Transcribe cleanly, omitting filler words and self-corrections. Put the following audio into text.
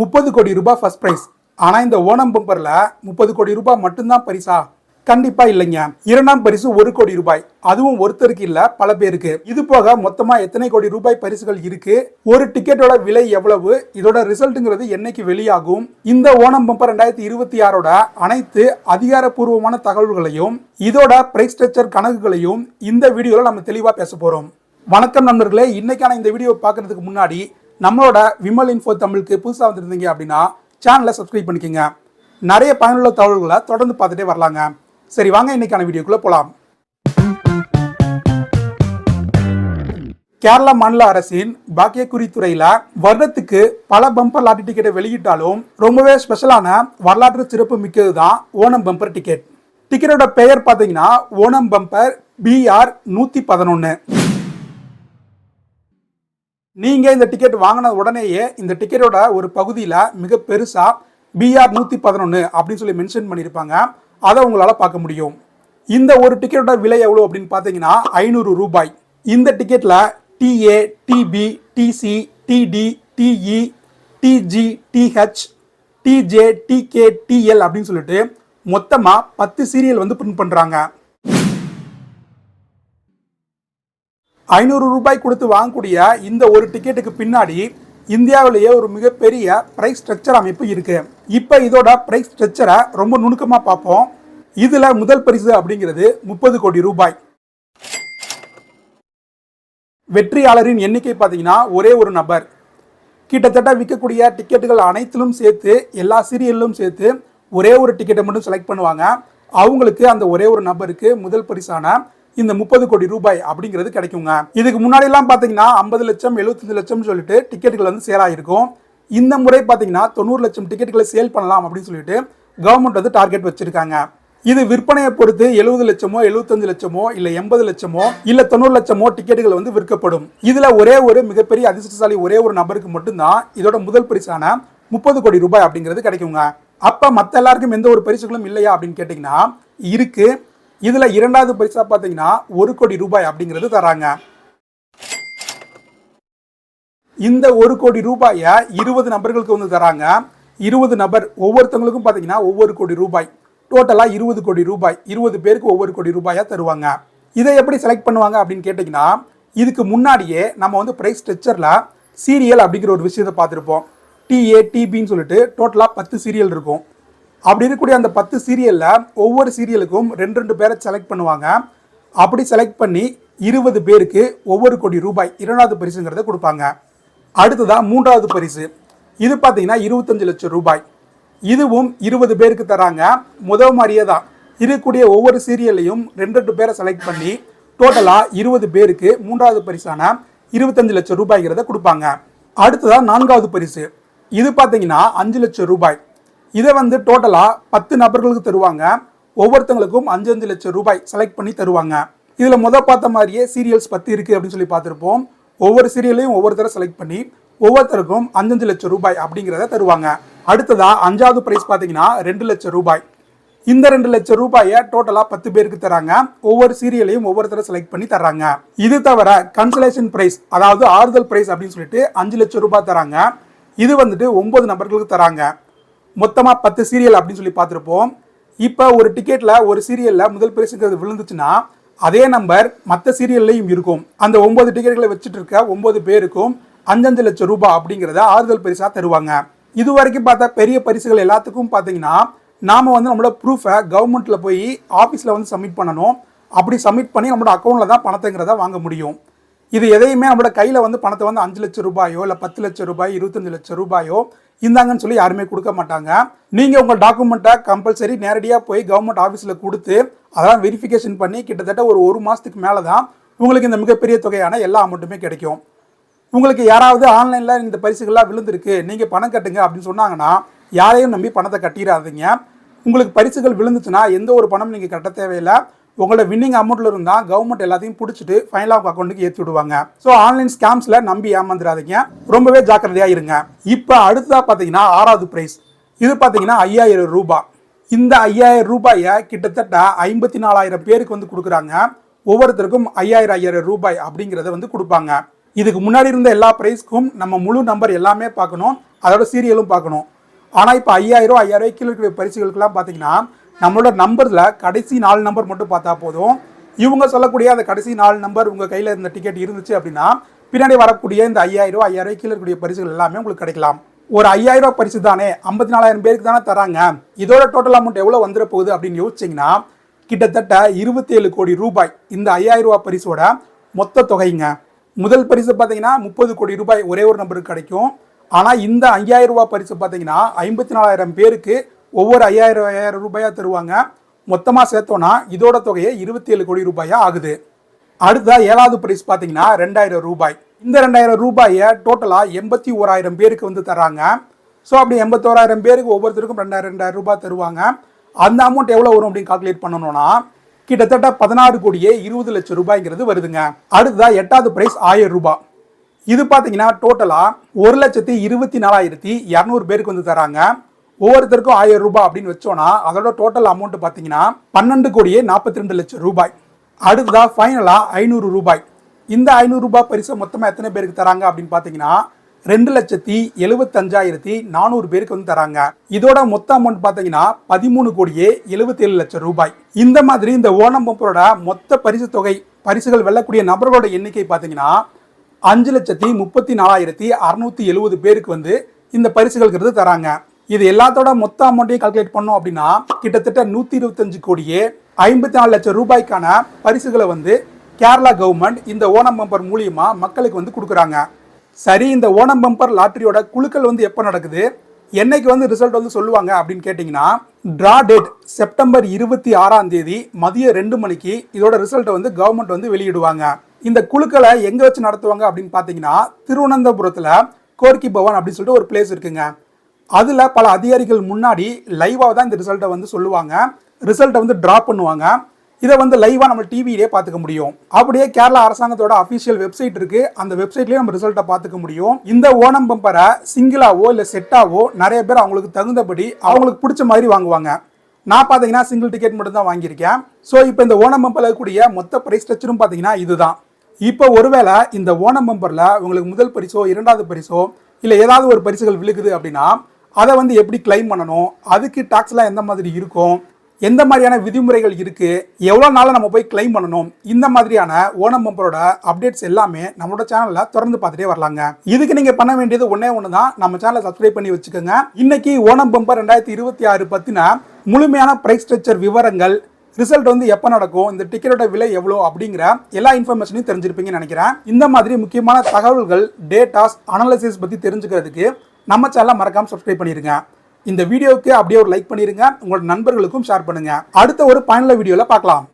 30 கோடி ரூபாய் first prize. ஆனா இந்த ஓணம் பம்பர்ல 30 கோடி ரூபாய் மட்டும்தான் பரிசா? கண்டிப்பா இல்லைங்க. இரண்டாம் பரிசு 1 கோடி ரூபாய். அதுவும் ஒருத்தருக்கு இல்ல, பல பேருக்கு. இது போக மொத்தமா எத்தனை கோடி ரூபாய் பரிசுகள் இருக்கு, ஒரு டிக்கெட்டோட விலை எவ்வளவு, இதோட ரிசல்ட்ங்கிறது என்னைக்கு வெளியாகும், இந்த ஓணம் பம்பர் 2026ஓட அனைத்து அதிகாரப்பூர்வமான தகவல்களையும் இதோட பிரைஸ் ஸ்ட்ரக்சர் கணக்குகளையும் இந்த வீடியோல நம்ம தெளிவா பேச போறோம். வணக்கம் நண்பர்களே, இன்னைக்கான இந்த வீடியோ பார்க்கறதுக்கு முன்னாடி நம்மளோட விமல் இன்ஃபோ தமிழுக்கு புதுசா வந்திருந்தீங்க அப்படின்னா சேனலை சப்ஸ்கிரைப் பண்ணிக்கோங்க. நிறைய பயனுள்ள தகவல்களை தொடர்ந்து பார்த்துட்டே வரலாங்க. சரி வாங்க இன்னைக்கான வீடியோக்குள்ள போலாம். கேரளா மாநில அரசின் பாக்கியக்குறி துறையில வருடத்துக்கு பல பம்பர் லாட்டரி டிக்கெட்டை வெளியிட்டாலும் ரொம்பவே ஸ்பெஷலான வரலாற்று சிறப்பு மிக்கதுதான் ஓணம் பம்பர் டிக்கெட். டிக்கெட்டோட பெயர் பார்த்தீங்கன்னா ஓணம் பம்பர் BR 111. நீங்க இந்த டிக்கெட் வாங்கின உடனேயே இந்த டிக்கெட்டோட ஒரு பகுதியில மிக பெருசா BR 111 அப்படின்னு சொல்லி மென்ஷன் பண்ணியிருப்பாங்க. அதை உங்களால் பார்க்க முடியும். இந்த ஒரு டிக்கெட்டோட விலை எவ்வளோ அப்படின்னு பார்த்தீங்கன்னா 500 ரூபாய். இந்த டிக்கெட்டில் TA, TB, TC, TD, TE, TG, TH, TJ, TK, TL அப்படின்னு சொல்லிட்டு மொத்தமாக 10 சீரியல் வந்து பிரிண்ட் பண்ணுறாங்க. 500 ரூபாய் கொடுத்து வாங்கக்கூடிய இந்த ஒரு டிக்கெட்டுக்கு பின்னாடி இந்தியாவிலேயே ஒரு மிகப்பெரிய பிரைஸ் ஸ்ட்ரக்சர் அமைப்பு இருக்கு. இப்போ இதோட பிரைஸ் ஸ்ட்ரக்சரை ரொம்ப நுணுக்கமா பார்ப்போம். இதுல முதல் பரிசு அப்படிங்கிறது 30 கோடி ரூபாய். வெற்றியாளரின் எண்ணிக்கை பார்த்தீங்கன்னா ஒரே ஒரு நபர். கிட்டத்தட்ட விற்கக்கூடிய டிக்கெட்டுகள் அனைத்திலும் சேர்த்து எல்லா சீரியலிலும் சேர்த்து ஒரே ஒரு டிக்கெட்டை மட்டும் செலக்ட் பண்ணுவாங்க. அவங்களுக்கு அந்த ஒரே ஒரு நபருக்கு முதல் பரிசான இந்த 30 கோடி ரூபாய் அப்படிங்கிறது கிடைக்குங்க. இதுக்கு முன்னாடி எல்லாம் பாத்தீங்கன்னா 50 லட்சம் 75 லட்சம் சொல்லிட்டு டிக்கெட்டுகள் வந்து சேல் ஆயிருக்கும். இந்த முறை பாத்தீங்கன்னா 90 லட்சம் டிக்கெட்டுகளை சேல் பண்ணலாம் அப்படின்னு சொல்லிட்டு கவர்மெண்ட் வந்து டார்கெட் வச்சிருக்காங்க. இது விற்பனையை பொறுத்து 70 லட்சமோ 75 லட்சமோ இல்ல 80 லட்சமோ இல்ல 90 லட்சமோ டிக்கெட்டுகள் வந்து விற்கப்படும். இதுல ஒரே ஒரு மிகப்பெரிய அதிர்ஷ்டசாலி ஒரே ஒரு நபருக்கு மட்டும்தான் இதோட முதல் பரிசான 30 கோடி ரூபாய் அப்படிங்கிறது கிடைக்குங்க. அப்ப மத்த எல்லாருக்கும் எந்த ஒரு பரிசுகளும் இல்லையா அப்படின்னு கேட்டீங்கன்னா இருக்கு. இதுல இரண்டாவது பரிசா பாத்தீங்கன்னா 1 கோடி ரூபாய் அப்படிங்கிறது தராங்க. இந்த 1 கோடி ரூபாயை 20 நபர்களுக்கு வந்து தராங்க. 20 நபர் ஒவ்வொருத்தவங்களுக்கும் பாத்தீங்கன்னா ஒவ்வொரு கோடி ரூபாய், டோட்டலா 20 கோடி ரூபாய், 20 பேருக்கு ஒவ்வொரு கோடி ரூபாயா தருவாங்க. இதை எப்படி செலக்ட் பண்ணுவாங்க அப்படின்னு கேட்டீங்கன்னா இதுக்கு முன்னாடியே நம்ம வந்து பிரைஸ் ஸ்ட்ரக்சர்ல சீரியல் அப்படிங்கிற ஒரு விஷயத்தை பார்த்துருப்போம். TA, TBன்னு சொல்லிட்டு டோட்டலா 10 சீரியல் இருக்கும். அப்படி இருக்கக்கூடிய அந்த 10 சீரியல்ல ஒவ்வொரு சீரியலுக்கும் 2 பேரை செலக்ட் பண்ணுவாங்க. அப்படி செலக்ட் பண்ணி 20 பேருக்கு ஒவ்வொரு கோடி ரூபாய் இரண்டாவது பரிசுங்கிறத கொடுப்பாங்க. அடுத்ததான் மூன்றாவது பரிசு. இது பார்த்தீங்கன்னா 25 லட்சம் ரூபாய். இதுவும் 20 பேருக்கு தராங்க. முதல் மாதிரியே தான் இருக்கக்கூடிய ஒவ்வொரு சீரியல்லையும் 2 பேரை செலக்ட் பண்ணி டோட்டலா 20 பேருக்கு மூன்றாவது பரிசான 25 லட்சம் ரூபாய்ங்கிறத கொடுப்பாங்க. அடுத்ததான் நான்காவது பரிசு. இது பார்த்தீங்கன்னா 5 லட்சம் ரூபாய். இதை வந்து டோட்டலா 10 நபர்களுக்கு தருவாங்க. ஒவ்வொருத்தங்களுக்கும் 5 லட்சம் ரூபாய் செலக்ட் பண்ணி தருவாங்க. இதுல பார்த்த மாதிரியே சீரியல்ஸ் 10 இருக்கு அப்படின்னு சொல்லி பார்த்துருப்போம். ஒவ்வொரு சீரியலையும் ஒவ்வொருத்தரை செலக்ட் பண்ணி ஒவ்வொருத்தருக்கும் 5 லட்சம் ரூபாய் அப்படிங்கிறத தருவாங்க. அடுத்ததா 5வது பிரைஸ் பார்த்தீங்கன்னா 2 லட்சம் ரூபாய். இந்த 2 லட்சம் ரூபாயை டோட்டலா 10 பேருக்கு தராங்க. ஒவ்வொரு சீரியலையும் ஒவ்வொருத்தரை செலக்ட் பண்ணி தராங்க. இது தவிர கன்சலேஷன் பிரைஸ், அதாவது ஆறுதல் பிரைஸ் அப்படின்னு சொல்லிட்டு 5 லட்சம் ரூபாய் தராங்க. இது வந்துட்டு 9 நபர்களுக்கு தராங்க. மொத்தமாக 10 சீரியல் அப்படின்னு சொல்லி பார்த்துருப்போம். இப்போ ஒரு டிக்கெட்டில் ஒரு சீரியலில் முதல் பரிசுங்கிறது விழுந்துச்சுன்னா அதே நம்பர் மற்ற சீரியல்லையும் இருக்கும். அந்த 9 டிக்கெட்டுகளை வச்சுட்டு இருக்க 9 பேருக்கும் 5 லட்சம் ரூபாய் அப்படிங்கிறத ஆறுதல் பரிசாக தருவாங்க. இது வரைக்கும் பார்த்தா பெரிய பரிசுகள் எல்லாத்துக்கும் பார்த்தீங்கன்னா நாம் வந்து நம்மளோட ப்ரூஃபை கவர்மெண்ட்டில் போய் ஆஃபீஸில் வந்து சப்மிட் பண்ணணும். அப்படி சப்மிட் பண்ணி நம்மளோட அக்கௌண்ட்டில் தான் பணத்தைங்கிறத வாங்க முடியும். இது எதையுமே நம்மளோட கையில் வந்து பணத்தை வந்து 5 லட்சம் ரூபாயோ இல்லை 10 லட்சம் ரூபாய் 25 லட்சம் ரூபாயோ இந்தாங்கன்னு சொல்லி யாருமே கொடுக்க மாட்டாங்க. நீங்கள் உங்கள் டாக்குமெண்ட்டை கம்பல்சரி நேரடியாக போய் கவர்மெண்ட் ஆஃபீஸில் கொடுத்து அதெல்லாம் வெரிஃபிகேஷன் பண்ணி கிட்டத்தட்ட ஒரு மாதத்துக்கு மேலே தான் உங்களுக்கு இந்த மிகப்பெரிய தொகையான எல்லா அமௌண்ட்டுமே கிடைக்கும். உங்களுக்கு யாராவது ஆன்லைனில் இந்த பரிசுகள்லாம் விழுந்திருக்கு, நீங்கள் பணம் கட்டுங்க அப்படின்னு சொன்னாங்கன்னா யாரையும் நம்பி பணத்தை கட்டிடாதீங்க. உங்களுக்கு பரிசுகள் விழுந்துச்சுன்னா எந்த ஒரு பணம் நீங்கள் கட்ட தேவையில்லை. உங்களோட வின்னிங் அமௌண்ட்ல இருந்தால் கவர்மெண்ட் எல்லாத்தையும் பிடிச்சிட்டு ஃபைனல் ஆஃப் அக்கௌண்ட்டுக்கு ஏற்றி விடுவாங்க. ஸோ ஆன்லைன் ஸ்கேம்ஸ்ல நம்பி ஏமாந்துடாதீங்க, ரொம்பவே ஜாக்கிரதையா இருங்க. இப்போ அடுத்ததா பார்த்தீங்கன்னா 6வது பிரைஸ். இது பார்த்தீங்கன்னா 5000 ரூபாய். இந்த 5000 ரூபாயை கிட்டத்தட்ட 54,000 பேருக்கு வந்து கொடுக்குறாங்க. ஒவ்வொருத்தருக்கும் 5000 ரூபாய் அப்படிங்கிறத வந்து கொடுப்பாங்க. இதுக்கு முன்னாடி இருந்த எல்லா ப்ரைஸ்க்கும் நம்ம முழு நம்பர் எல்லாமே பார்க்கணும், அதோட சீரியலும் பார்க்கணும். ஆனால் இப்போ 5000 5000 கீழே இருக்கிற பரிசுகளுக்கெல்லாம் பார்த்தீங்கன்னா நம்மளோட நம்பரில் கடைசி 4 நம்பர் மட்டும் பார்த்தா போதும். இவங்க சொல்லக்கூடிய அந்த கடைசி 4 நம்பர் உங்கள் கையில் இருந்த டிக்கெட் இருந்துச்சு அப்படின்னா பின்னாடி வரக்கூடிய இந்த 5000 5000 கீழே இருக்கக்கூடிய பரிசுகள் எல்லாமே உங்களுக்கு கிடைக்கலாம். ஒரு 5000 பரிசு தானே, 54000 பேருக்கு தானே தராங்க, இதோட டோட்டல் அமௌண்ட் எவ்வளோ வந்துட போகுது அப்படின்னு யோசிச்சிங்கன்னா கிட்டத்தட்ட 27 கோடி ரூபாய் இந்த 5000 பரிசோட மொத்த தொகைங்க. முதல் பரிசு பார்த்தீங்கன்னா 30 கோடி ரூபாய் ஒரே ஒரு நம்பருக்கு கிடைக்கும். ஆனால் இந்த 5000 பரிசு பார்த்தீங்கன்னா 54000 பேருக்கு ஒவ்வொரு 5000 ரூபாயா தருவாங்க. மொத்தமாக சேர்த்தோன்னா இதோட தொகையை 27 கோடி ரூபாயா ஆகுது. அடுத்த 7வது பரிசு பார்த்தீங்கன்னா 2000 ரூபாய். இந்த 2000 ரூபாயை டோட்டலாக 81000 பேருக்கு வந்து தராங்க. ஸோ அப்படி 81000 பேருக்கு ஒவ்வொருத்தருக்கும் 2000 ரூபாய் தருவாங்க. அந்த அமௌண்ட் எவ்வளோ வரும் அப்படின்னு கால்குலேட் பண்ணணும்னா கிட்டத்தட்ட 16 கோடியே 20 லட்சம் ரூபாய்ங்கிறது வருதுங்க. அடுத்ததாக 8வது பிரைஸ் 1000 ரூபாய். இது பார்த்தீங்கன்னா டோட்டலாக 1,24,200 பேருக்கு வந்து தராங்க. ஒவ்வொருத்தருக்கும் 1000 ரூபாய் அப்படின்னு வச்சோன்னா அதோட டோட்டல் அமௌண்ட் பார்த்தீங்கன்னா 12 கோடியே 42 லட்சம் ரூபாய். அடுத்ததாக ஃபைனலாக 500 ரூபாய். இந்த 500 ரூபாய் பரிசு மொத்தமாக எத்தனை பேருக்கு தராங்க அப்படின்னு பார்த்தீங்கன்னா 2,75,400 பேருக்கு வந்து தராங்க. இதோட மொத்த அமௌண்ட் பார்த்தீங்கன்னா 13 கோடியே 77 லட்சம் ரூபாய். இந்த மாதிரி இந்த ஓணம் பம்பரோட மொத்த பரிசு தொகை, பரிசுகள் வெல்லக்கூடிய நபர்களோட எண்ணிக்கை பார்த்தீங்கன்னா 5,34,670 பேருக்கு வந்து இந்த பரிசுகள்ங்கிறது தராங்க. இது எல்லாத்தோட மொத்த அமௌண்ட்டையும் கால்குலேட் பண்ணோம் அப்படின்னா கிட்டத்தட்ட 125 கோடியே 54 லட்சம் ரூபாய்க்கான பரிசுகளை வந்து கேரளா கவர்மெண்ட் இந்த ஓணம் பம்பர் மூலியமா மக்களுக்கு வந்து கொடுக்குறாங்க. சரி, இந்த ஓணம் பம்பர் லாட்டரியோட குலுக்கல் வந்து எப்போ நடக்குது, என்னைக்கு வந்து ரிசல்ட் வந்து சொல்லுவாங்க அப்படின்னு கேட்டிங்கன்னா ட்ரா டேட் செப்டம்பர் 26ஆம் தேதி மதியம் 2 மணிக்கு இதோட ரிசல்ட்டை வந்து கவர்மெண்ட் வந்து வெளியிடுவாங்க. இந்த குலுக்களை எங்கே வச்சு நடத்துவாங்க அப்படின்னு பார்த்தீங்கன்னா திருவனந்தபுரத்தில் கோர்க்கி பவன் அப்படின்னு சொல்லிட்டு ஒரு பிளேஸ் இருக்குங்க. அதில் பல அதிகாரிகள் முன்னாடி லைவாக தான் இந்த ரிசல்ட்டை வந்து சொல்லுவாங்க, ரிசல்ட்டை வந்து ட்ரா பண்ணுவாங்க. இதை வந்து லைவாக நம்ம டிவியிலே பார்த்துக்க முடியும். அப்படியே கேரளா அரசாங்கத்தோட அஃபிஷியல் வெப்சைட் இருக்குது, அந்த வெப்சைட்லேயே நம்ம ரிசல்ட்டை பார்த்துக்க முடியும். இந்த ஓணம் பம்பரை சிங்கிளாவோ இல்லை செட்டாவோ நிறைய பேர் அவங்களுக்கு தகுந்தபடி அவங்களுக்கு பிடிச்ச மாதிரி வாங்குவாங்க. நான் பார்த்தீங்கன்னா சிங்கிள் டிக்கெட் மட்டும் தான் வாங்கியிருக்கேன். ஸோ இப்போ இந்த ஓணம் பம்பரில் கூடிய மொத்த ப்ரைஸ் ஸ்ட்ரக்சரும் பார்த்தீங்கன்னா இதுதான். இப்போ ஒருவேளை இந்த ஓணம் பம்பரில் உங்களுக்கு முதல் பரிசோ 2வது பரிசோ இல்லை ஏதாவது ஒரு பரிசுகள் விழுகுது அப்படின்னா அதை வந்து எப்படி கிளைம் பண்ணணும், அதுக்கு டாக்ஸ்லாம் எந்த மாதிரி இருக்கும், எந்த மாதிரியான விதிமுறைகள் இருக்குது, எவ்வளோ நாளில் நம்ம போய் கிளைம் பண்ணணும், இந்த மாதிரியான ஓணம் பம்பரோட அப்டேட்ஸ் எல்லாமே நம்மளோட சேனலில் தொடர்ந்து பார்த்துட்டே வரலாங்க. இதுக்கு நீங்கள் பண்ண வேண்டியது ஒன்றே ஒன்று தான், நம்ம சேனலை சப்ஸ்கிரைப் பண்ணி வச்சுக்கோங்க. இன்னைக்கு ஓணம் பம்பர் 2026 பற்றின முழுமையான பிரைஸ் ஸ்ட்ரக்சர் விவரங்கள், ரிசல்ட் வந்து எப்போ நடக்கும், இந்த டிக்கெட்டோட விலை எவ்வளோ அப்படிங்கிற எல்லா இன்ஃபர்மேஷனையும் தெரிஞ்சிருப்பீங்கன்னு நினைக்கிறேன். இந்த மாதிரி முக்கியமான தகவல்கள், டேட்டாஸ், அனாலிசிஸ் பற்றி தெரிஞ்சுக்கிறதுக்கு நம்ம சேனலை மறக்காம சப்ஸ்கிரைப் பண்ணிருங்க. இந்த வீடியோவுக்கு அப்படியே ஒரு லைக் பண்ணிருங்க, உங்களோட நண்பர்களுக்கும் ஷேர் பண்ணுங்க. அடுத்த ஒரு பயனுள்ள வீடியோல பார்க்கலாம்.